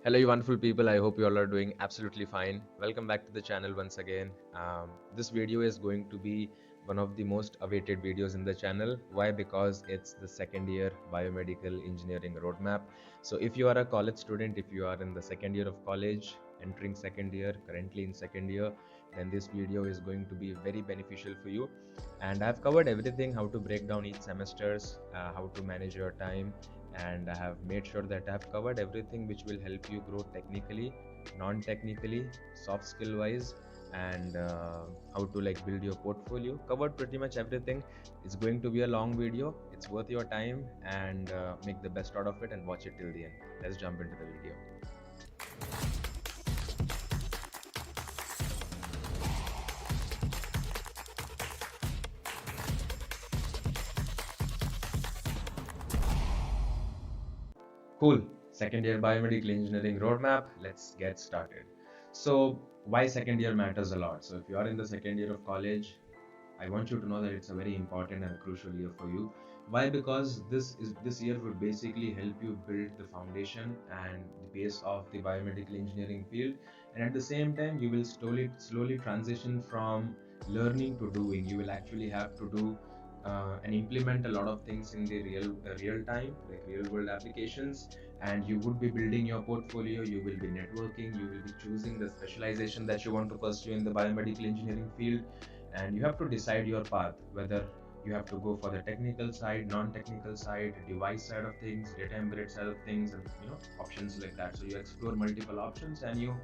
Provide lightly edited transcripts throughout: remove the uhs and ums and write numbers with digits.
Hello, you wonderful people. I hope you all are doing absolutely fine. Welcome back to the channel once again. This video is going to be one of the most awaited videos in the channel. Why? Because it's the second year biomedical engineering roadmap. So, if you are a college student, if you are in the second year of college, entering second year, currently in second year, then this video is going to be very beneficial for you. And I've covered everything: how to break down each semesters, how to manage your time, and I have made sure that I have covered everything which will help you grow technically, non-technically, soft skill wise, and how to build your portfolio. Covered pretty much everything. It's going to be a long video. It's worth your time, and make the best out of it and watch it till the end. Let's jump into the video. Cool. Second year biomedical engineering roadmap. Let's get started. So, why second year matters a lot? So, if you are in the second year of college, I want you to know that it's a very important and crucial year for you. Why? Because this year will basically help you build the foundation and the base of the biomedical engineering field, and at the same time, you will slowly transition from learning to doing. You will actually have to do and implement a lot of things in the real time, like real world applications, and you would be building your portfolio. You will be networking. You will be choosing the specialization that you want to pursue in the biomedical engineering field, and you have to decide your path, whether you have to go for the technical side, non-technical side, device side of things, data embedded side of things, and options like that. So you explore multiple options and you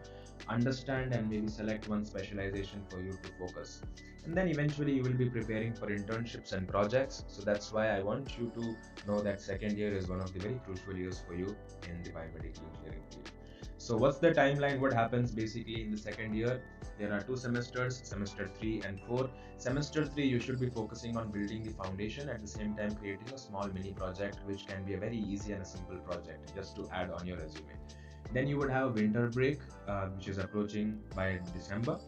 understand and maybe select one specialization for you to focus, and then eventually you will be preparing for internships and projects. So that's why I want you to know that second year is one of the very crucial years for you in the biomedical engineering field. So what's the timeline? What happens basically in the second year? There are two semesters, semester 3 and 4. Semester 3, you should be focusing on building the foundation, at the same time creating a small mini project, which can be a very easy and a simple project just to add on your resume. Then you would have winter break, which is approaching by December,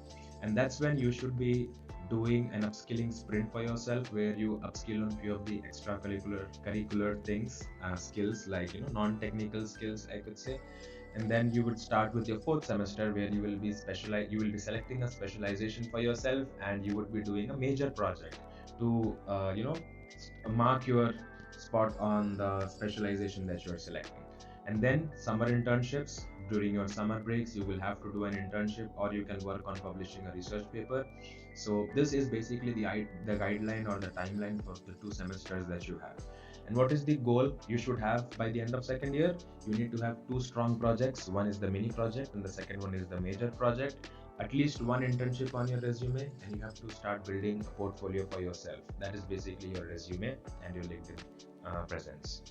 and that's when you should be doing an upskilling sprint for yourself, where you upskill on few of the extracurricular curricular things, skills, like non-technical skills, I could say. And then you would start with your fourth semester, where you will be selecting a specialization for yourself, and you would be doing a major project to mark your spot on the specialization that you're selecting. And then summer internships. During your summer breaks, you will have to do an internship, or you can work on publishing a research paper. So this is basically the guideline or the timeline for the two semesters that you have. And what is the goal you should have by the end of second year? You need to have two strong projects. One is the mini project, and the second one is the major project. At least one internship on your resume, and you have to start building a portfolio for yourself. That is basically your resume and your LinkedIn presence.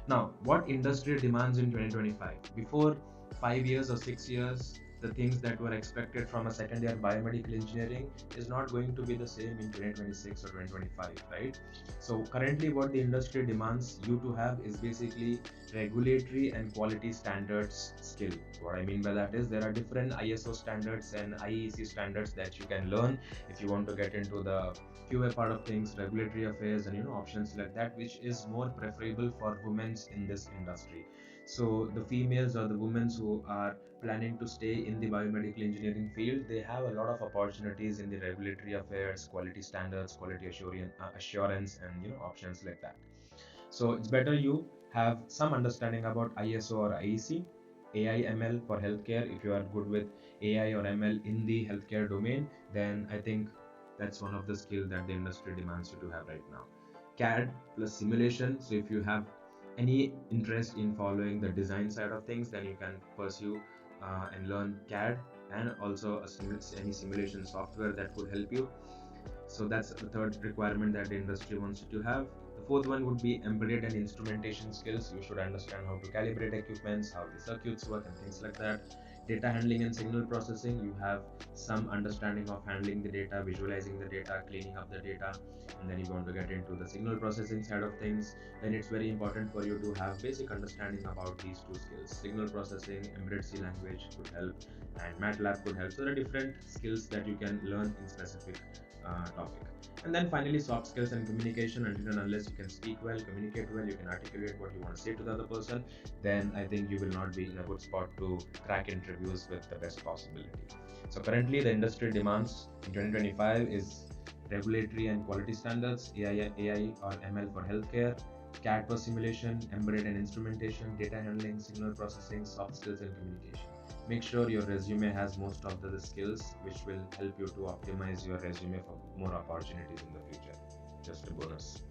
Now, what industry demands in 2025? Before 5 years or 6 years, the things that were expected from a second year biomedical engineering is not going to be the same in 2026 or 2025, right? So currently what the industry demands you to have is basically regulatory and quality standards skill. What I mean by that is there are different ISO standards and IEC standards that you can learn if you want to get into the QA part of things, regulatory affairs, and options like that, which is more preferable for women in this industry. So the females or the women who are planning to stay in the biomedical engineering field, they have a lot of opportunities in the regulatory affairs, quality standards, quality assurance, and options like that. So it's better you have some understanding about ISO or IEC. AI ML for healthcare. If you are good with AI or ML in the healthcare domain, then I think that's one of the skills that the industry demands you to have right now. CAD plus simulation. So if you have any interest in following the design side of things, then you can pursue and learn CAD, and also any simulation software that could help you. So that's the third requirement that the industry wants you to have. The fourth one would be embedded and instrumentation skills. You should understand how to calibrate equipments, how the circuits work, and things like that. Data handling and signal processing, you have some understanding of handling the data, visualizing the data, cleaning up the data, and then you want to get into the signal processing side of things. Then it's very important for you to have basic understanding about these two skills. Signal processing, embedded C language could help, and MATLAB could help. So there are different skills that you can learn in specific topic. And then finally, soft skills and communication. Until and unless you can speak well, communicate well, you can articulate what you want to say to the other person, then I think you will not be in a good spot to crack interviews with the best possibility. So currently the industry demands in 2025 is regulatory and quality standards, AI or ML for healthcare, CAD for simulation, embedded and instrumentation, data handling, signal processing, soft skills and communication. Make sure your resume has most of the skills, which will help you to optimize your resume for more opportunities in the future. Just a bonus.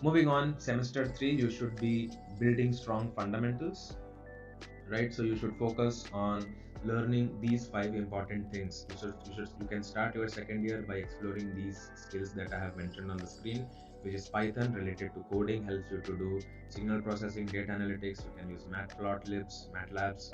Moving on, semester 3, you should be building strong fundamentals, right? So you should focus on learning these 5 important things. You can start your second year by exploring these skills that I have mentioned on the screen, which is Python related to coding, helps you to do signal processing, data analytics. You can use MATLABs,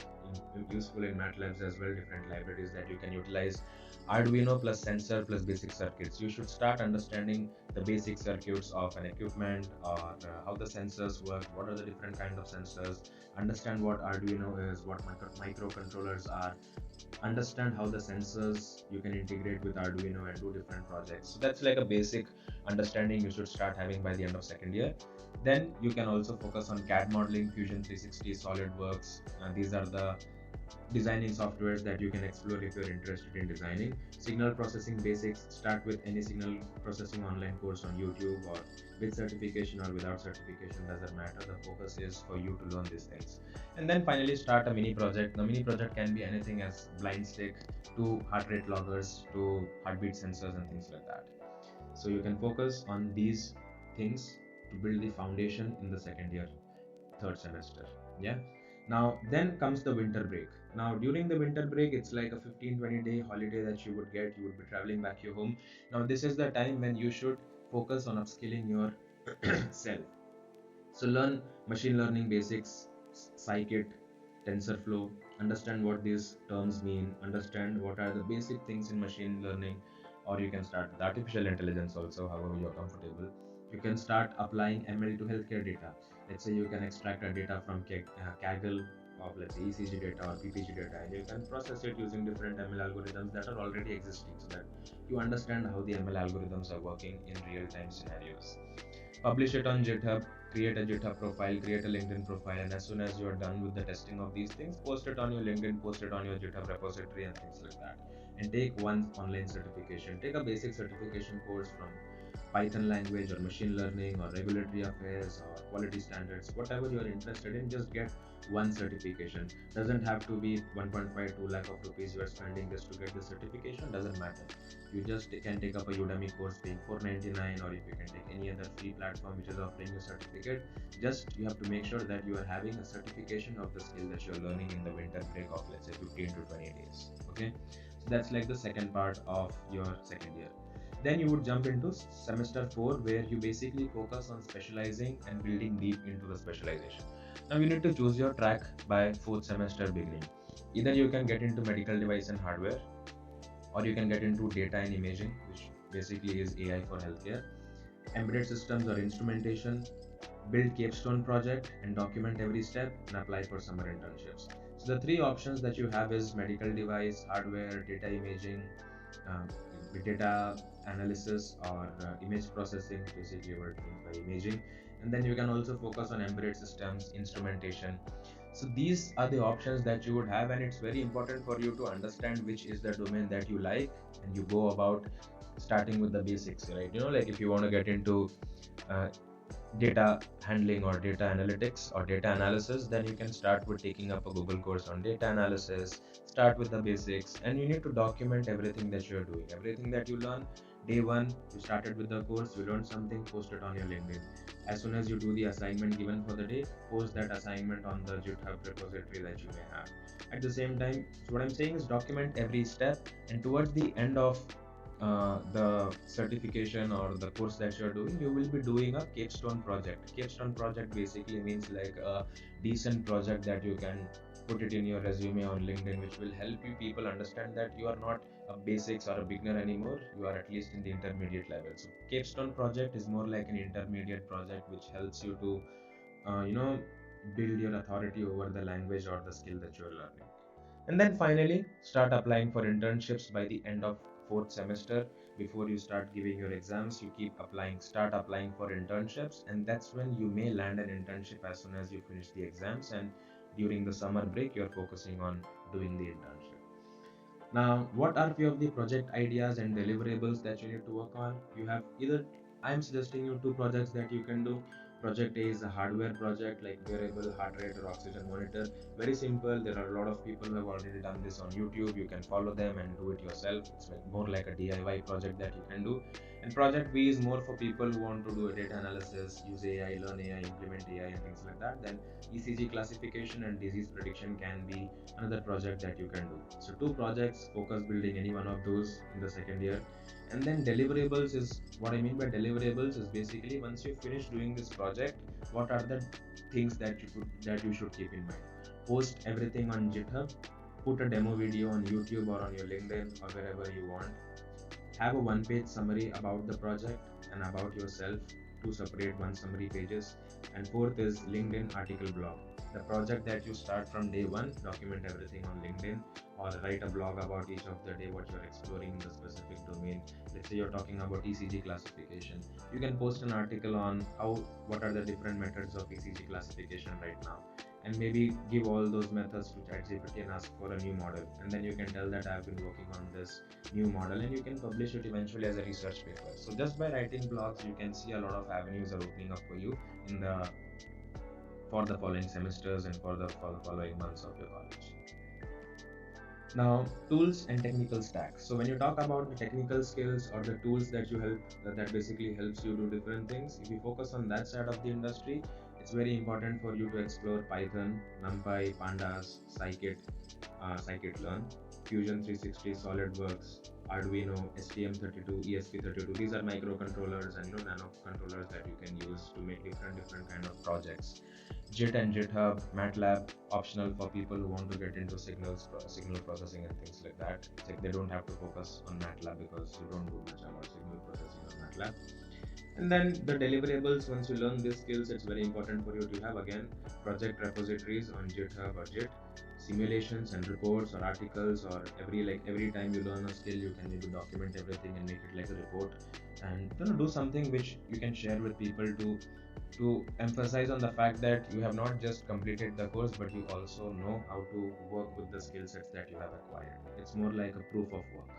useful in MATLABs as well, different libraries that you can utilize. Arduino plus sensor plus basic circuits. You should start understanding the basic circuits of an equipment, or how the sensors work, what are the different kind of sensors, understand what Arduino is, what microcontrollers are, understand how the sensors you can integrate with Arduino and do different projects. So that's like a basic understanding you should start having by the end of second year. Then you can also focus on CAD modeling, Fusion 360, SolidWorks, and these are the designing softwares that you can explore if you're interested in designing. Signal processing basics, start with any signal processing online course on YouTube, or with certification or without certification, doesn't matter. The focus is for you to learn these things. And then finally start a mini project. The mini project can be anything as blind stick to heart rate loggers to heartbeat sensors and things like that. So you can focus on these things to build the foundation in the second year, third semester. Yeah. Now then comes the winter break. Now during the winter break, it's like a 15-20 day holiday that you would get. You would be traveling back your home. Now this is the time when you should focus on upskilling your self. So learn machine learning basics, scikit, TensorFlow, understand what these terms mean, understand what are the basic things in machine learning, or you can start with artificial intelligence also, however you're comfortable. You can start applying ML to healthcare data. Let's say you can extract a data from Kaggle of, let's say, ECG data or PPG data, and you can process it using different ML algorithms that are already existing, so that you understand how the ML algorithms are working in real-time scenarios. Publish it on GitHub, create a GitHub profile, create a LinkedIn profile, and as soon as you are done with the testing of these things, post it on your LinkedIn, post it on your GitHub repository and things like that. And take one online certification. Take a basic certification course from Python language or machine learning or regulatory affairs or quality standards, whatever you are interested in. Just get one certification. Doesn't have to be 1.5 2 lakh of rupees you are spending just to get the certification, doesn't matter. You just can take up a Udemy course paying $4.99, or if you can take any other free platform which is offering a certificate. Just you have to make sure that you are having a certification of the skill that you are learning in the winter break of, let's say, 15 to 20 days. Okay, so that's like the second part of your second year. Then you would jump into semester 4, where you basically focus on specializing and building deep into the specialization. Now you need to choose your track by fourth semester beginning. Either you can get into medical device and hardware, or you can get into data and imaging, which basically is AI for healthcare, embedded systems or instrumentation, build capstone project and document every step, and apply for summer internships. So the 3 options that you have is medical device, hardware, data imaging, data analysis, or image processing, basically what means by imaging. And then you can also focus on embedded systems, instrumentation. So these are the options that you would have, and it's very important for you to understand which is the domain that you like, and you go about starting with the basics, right? Like if you want to get into data handling or data analytics or data analysis, then you can start with taking up a Google course on data analysis. Start with the basics, and you need to document everything that you're doing, everything that you learn. Day 1, you started with the course, you learned something, post it on your LinkedIn. As soon as you do the assignment given for the day, post that assignment on the GitHub repository that you may have. At the same time, so what I'm saying is document every step, and towards the end of the certification or the course that you're doing, you will be doing a capstone project. Capstone project basically means like a decent project that you can put it in your resume on LinkedIn, which will help you people understand that you are not a basics or a beginner anymore. You are at least in the intermediate level. So capstone project is more like an intermediate project which helps you to build your authority over the language or the skill that you're learning. And then finally, start applying for internships by the end of fourth semester. Before you start giving your exams, you keep applying, start applying for internships, and that's when you may land an internship as soon as you finish the exams. And during the summer break, you're focusing on doing the internship. Now, what are few of the project ideas and deliverables that you need to work on? You have either, I'm suggesting you two projects that you can do. Project A is a hardware project like wearable heart rate or oxygen monitor. Very simple. There are a lot of people who have already done this on YouTube. You can follow them and do it yourself. It's like more like a DIY project that you can do. And project B is more for people who want to do a data analysis, use AI, learn AI, implement AI, and things like that. Then ECG classification and disease prediction can be another project that you can do. So two projects, focus building any one of those in the second year. And then deliverables is what I mean by deliverables is basically once you finish doing this project, what are the things that you should keep in mind. Post everything on GitHub, put a demo video on YouTube or on your LinkedIn or wherever you want. Have a one-page summary about the project and about yourself, two separate one summary pages. And fourth is LinkedIn article blog. The project that you start from day one, document everything on LinkedIn or write a blog about each of the day what you're exploring in the specific domain. Let's say you're talking about ECG classification. You can post an article on what are the different methods of ECG classification right now, and maybe give all those methods to ChatGPT and ask for a new model. And then you can tell that I've been working on this new model, and you can publish it eventually as a research paper. So just by writing blogs, you can see a lot of avenues are opening up for you in the for the following semesters and for the following months of your college. Now, tools and technical stacks. So when you talk about the technical skills or the tools that you help that basically helps you do different things, if you focus on that side of the industry, it's very important for you to explore Python, NumPy, Pandas, scikit-learn, Fusion 360, SolidWorks, Arduino, STM32, ESP32. These are microcontrollers and nano controllers that you can use to make different kind of projects. JIT and GitHub, MATLAB, optional for people who want to get into signal processing and things like that. It's like they don't have to focus on MATLAB because you don't do much about signal processing on MATLAB. And then the deliverables, once you learn these skills, it's very important for you to have again project repositories on GitHub or JIT, simulations and reports or articles, or every time you learn a skill, you can maybe document everything and make it like a report, and do something which you can share with people to emphasize on the fact that you have not just completed the course, but you also know how to work with the skill sets that you have acquired. It's more like a proof of work.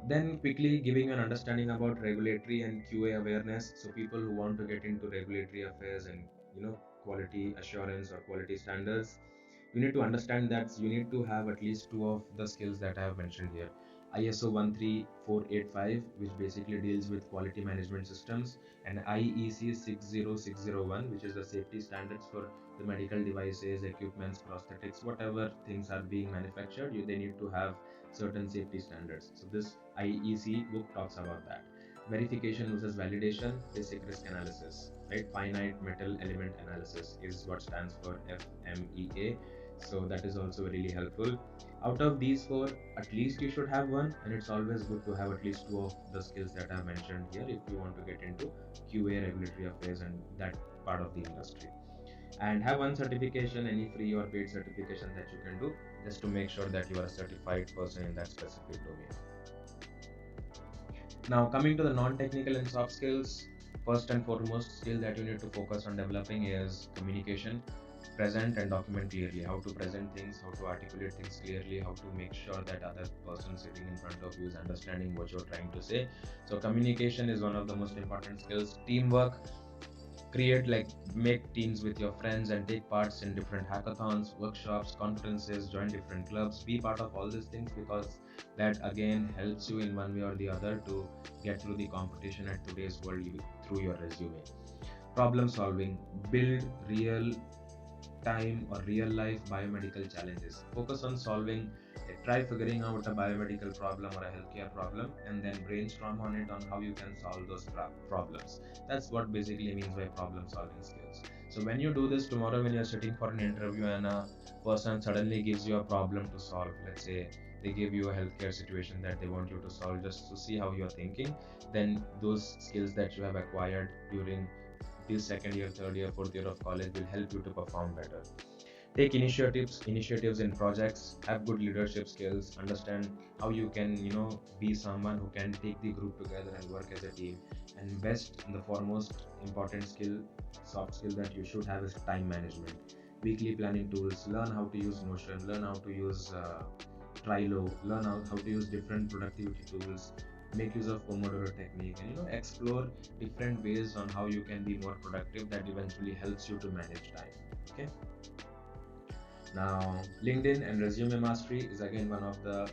Then quickly giving an understanding about regulatory and QA awareness. So people who want to get into regulatory affairs and quality assurance or quality standards, you need to understand that you need to have at least two of the skills that I have mentioned here. ISO 13485, which basically deals with quality management systems, and IEC 60601, which is the safety standards for the medical devices, equipments, prosthetics, whatever things are being manufactured, they need to have certain safety standards. So this IEC book talks about that. Verification versus validation, basic risk analysis, right? Finite metal element analysis is what stands for FMEA. So that is also really helpful. Out of these four, at least you should have one, and it's always good to have at least two of the skills that I mentioned here if you want to get into QA, regulatory affairs, and that part of the industry. And have one certification, any free or paid certification that you can do, just to make sure that you are a certified person in that specific domain. Now, coming to the non-technical and soft skills, first and foremost skill that you need to focus on developing is communication. Present and document clearly, how to present things, how to articulate things clearly, how to make sure that other person sitting in front of you is understanding what you're trying to say. So communication is one of the most important skills. Teamwork, make teams with your friends and take parts in different hackathons, workshops, conferences, join different clubs, be part of all these things, because that again helps you in one way or the other to get through the competition at today's world through your resume. Problem solving, build real time or real life biomedical challenges. Focus on solving, try figuring out a biomedical problem or a healthcare problem, and then brainstorm on how you can solve those problems. That's what basically means by problem solving skills. So when you do this tomorrow, when you're sitting for an interview and a person suddenly gives you a problem to solve, let's say they give you a healthcare situation that they want you to solve just to see how you're thinking, then those skills that you have acquired during this second year, third year, fourth year of college will help you to perform better. Take initiatives in projects, have good leadership skills, understand how you can, be someone who can take the group together and work as a team. And best and the foremost important skill, soft skill that you should have is time management. Weekly planning tools, learn how to use Notion, learn how to use Trello, learn how to use different productivity tools, make use of Pomodoro technique, and explore different ways on how you can be more productive that eventually helps you to manage time. Okay. Now, LinkedIn and resume mastery is again one of the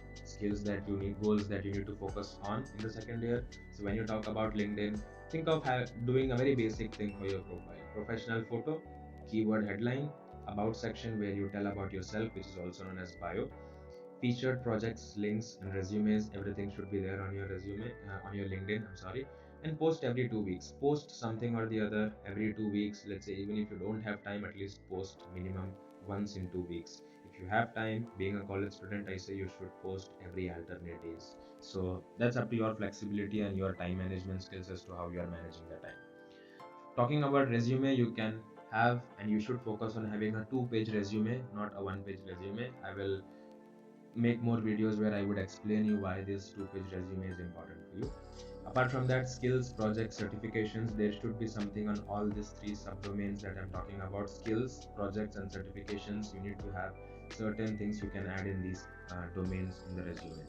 goals that you need to focus on in the second year. So when you talk about LinkedIn, think of doing a very basic thing for your profile: professional photo, keyword headline, about section where you tell about yourself, which is also known as bio, featured projects, links, and resumes. Everything should be there on your resume, on your LinkedIn. I'm sorry. And post every 2 weeks. Post something or the other every 2 weeks. Let's say even if you don't have time, at least post minimum once in 2 weeks. If you have time, being a college student, I say you should post every alternate days. So that's up to your flexibility and your time management skills as to how you are managing the time. Talking about resume, you can have and you should focus on having a 2-page resume, not a 1-page resume. I will make more videos where I would explain you why this 2-page resume is important for you. Apart from that, skills, projects, certifications, there should be something on all these 3 subdomains that I'm talking about: skills, projects, and certifications. You need to have certain things you can add in these domains in the resume.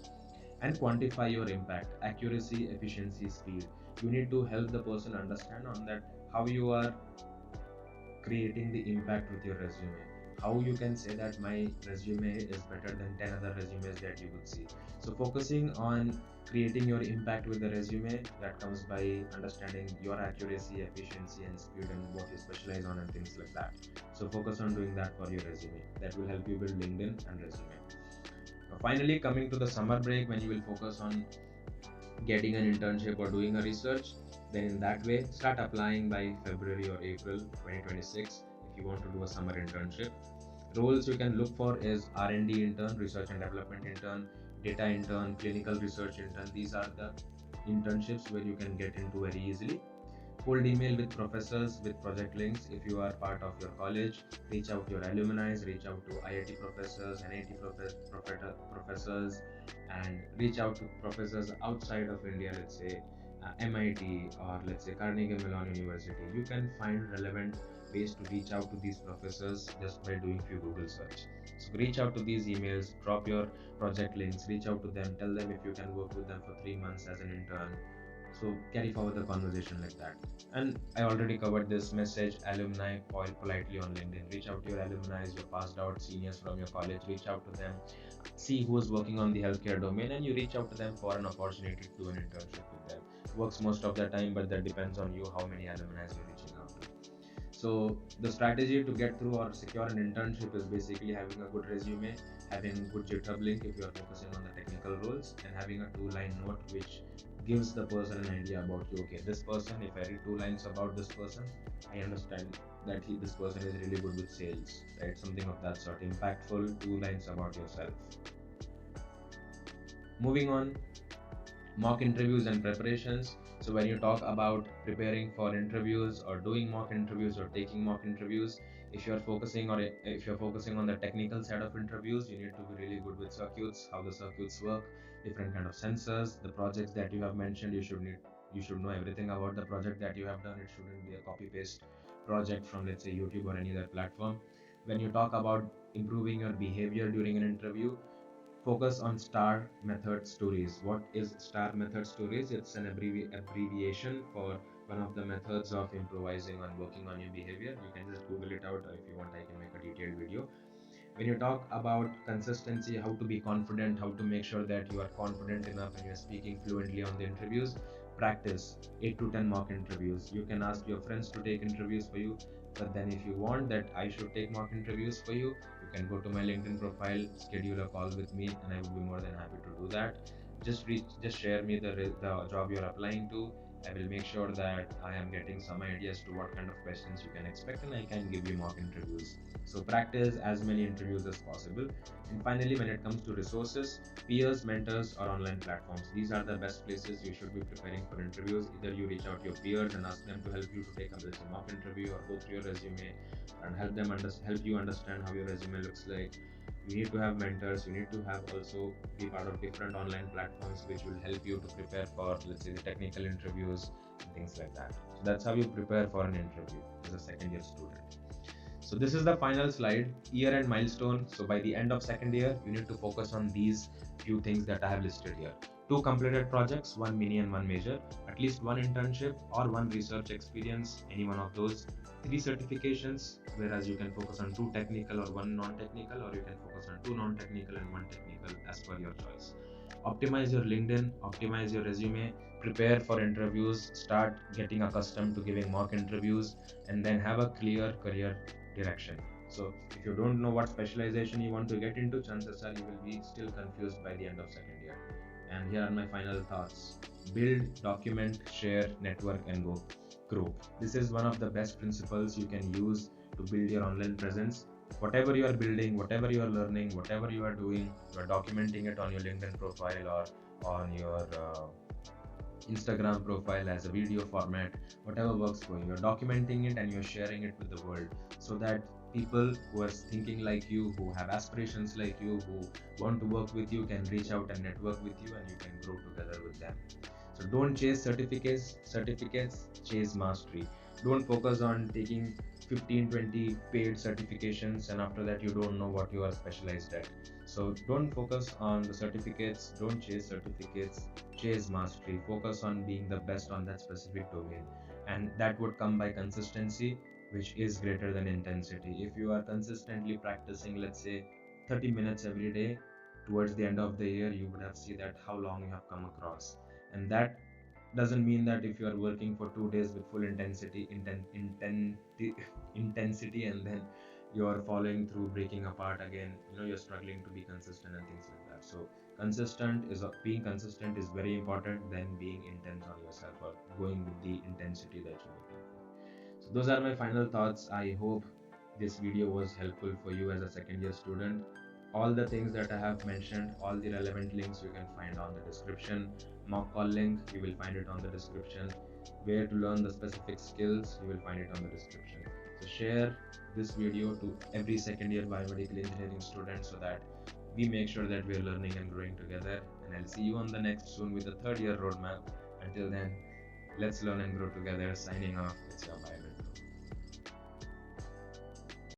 And quantify your impact: accuracy, efficiency, speed. You need to help the person understand on that how you are creating the impact with your resume. How you can say that my resume is better than 10 other resumes that you would see. So focusing on creating your impact with the resume, that comes by understanding your accuracy, efficiency, and speed, and what you specialize on, and things like that. So focus on doing that for your resume. That will help you build LinkedIn and resume. Now, finally, coming to the summer break, when you will focus on getting an internship or doing a research, then in that way start applying by February or April 2026 if you want to do a summer internship. Roles you can look for is R&D intern, research and development intern, data intern, clinical research intern. These are the internships where you can get into very easily. Cold email with professors with project links. If you are part of your college, reach out to your alumni, reach out to IIT professors, NIT professors, and reach out to professors outside of India, let's say MIT, or let's say Carnegie Mellon University. You can find relevant ways to reach out to these professors just by doing few Google search. So reach out to these emails, drop your project links, reach out to them, tell them if you can work with them for 3 months as an intern. So carry forward the conversation like that. And I already covered this: message alumni politely on LinkedIn. Reach out to your alumni, your passed out seniors from your college. Reach out to them, see who is working on the healthcare domain, and you reach out to them for an opportunity to do an internship with them. Works most of the time, but that depends on you how many alumni you're reaching out to. So the strategy to get through or secure an internship is basically having a good resume, having a good GitHub link if you are focusing on the technical roles, and having a 2-line note which gives the person an idea about you. Okay, this person, if I read 2 lines about this person, I understand that this person is really good with sales, right? Something of that sort. Impactful 2 lines about yourself. Moving on, mock interviews and preparations. So when you talk about preparing for interviews or doing mock interviews or taking mock interviews, if you're focusing on the technical side of interviews, you need to be really good with circuits, how the circuits work, different kind of sensors, the projects that you have mentioned. You should know everything about the project that you have done. It shouldn't be a copy paste project from, let's say, YouTube or any other platform. When you talk about improving your behavior during an interview, focus on STAR method stories. What is STAR method stories? It's an abbreviation for one of the methods of improvising on working on your behavior. You can just Google it out, or if you want, I can make a detailed video. When you talk about consistency, how to be confident, how to make sure that you are confident enough and you're speaking fluently on the interviews, practice 8 to 10 mock interviews. You can ask your friends to take interviews for you, but then if you want that I should take mock interviews for you, you can go to my LinkedIn profile, schedule a call with me, and I would be more than happy to do that. Just share me the job you're applying to, I will make sure that I am getting some ideas to what kind of questions you can expect, and I can give you mock interviews. So practice as many interviews as possible. And finally, when it comes to resources, peers, mentors, or online platforms, these are the best places you should be preparing for interviews. Either you reach out to your peers and ask them to help you to take up a mock interview, or go through your resume and help you understand how your resume looks like. You need to have mentors. You need to have also be part of different online platforms which will help you to prepare for, let's say, the technical interviews and things like that. So that's how you prepare for an interview as a second year student. So this is the final slide, year and milestone. So by the end of second year, you need to focus on these few things that I have listed here. 2 completed projects, 1 mini and 1 major, at least 1 internship or 1 research experience, any one of those. 3 certifications, whereas you can focus on 2 technical or 1 non-technical, or you can focus on 2 non-technical and 1 technical as per your choice. Optimize your LinkedIn, optimize your resume, prepare for interviews, start getting accustomed to giving mock interviews, and then have a clear career direction. So if you don't know what specialization you want to get into, chances are you will be still confused by the end of second year. And here are my final thoughts. Build, document, share, network, and grow. This is one of the best principles you can use to build your online presence. Whatever you are building, whatever you are learning, whatever you are doing, you are documenting it on your LinkedIn profile or on your Instagram profile as a video format, whatever works for you. You're documenting it and you're sharing it with the world, so that people who are thinking like you, who have aspirations like you, who want to work with you, can reach out and network with you, and you can grow together with them. So don't chase certificates, chase mastery. Don't focus on taking 15-20 paid certifications and after that you don't know what you are specialized at. So don't focus on the certificates, don't chase certificates, chase mastery. Focus on being the best on that specific domain, and that would come by consistency, which is greater than intensity. If you are consistently practicing, let's say 30 minutes every day, towards the end of the year you would have seen that how long you have come across. And that doesn't mean that if you are working for 2 days with full intensity and then you are following through, breaking apart again, you're struggling to be consistent and things like that. So being consistent is very important than being intense on yourself or going with the intensity that you're looking for. So those are my final thoughts. I hope this video was helpful for you as a second year student. All the things that I have mentioned, all the relevant links you can find on the description. Mock call link, you will find it on the description. Where to learn the specific skills, you will find it on the description. So share this video to every second year biomedical engineering student, so that we make sure that we are learning and growing together. And I'll see you on the next soon with the third year roadmap. Until then, let's learn and grow together. Signing off, it's your Biomedical.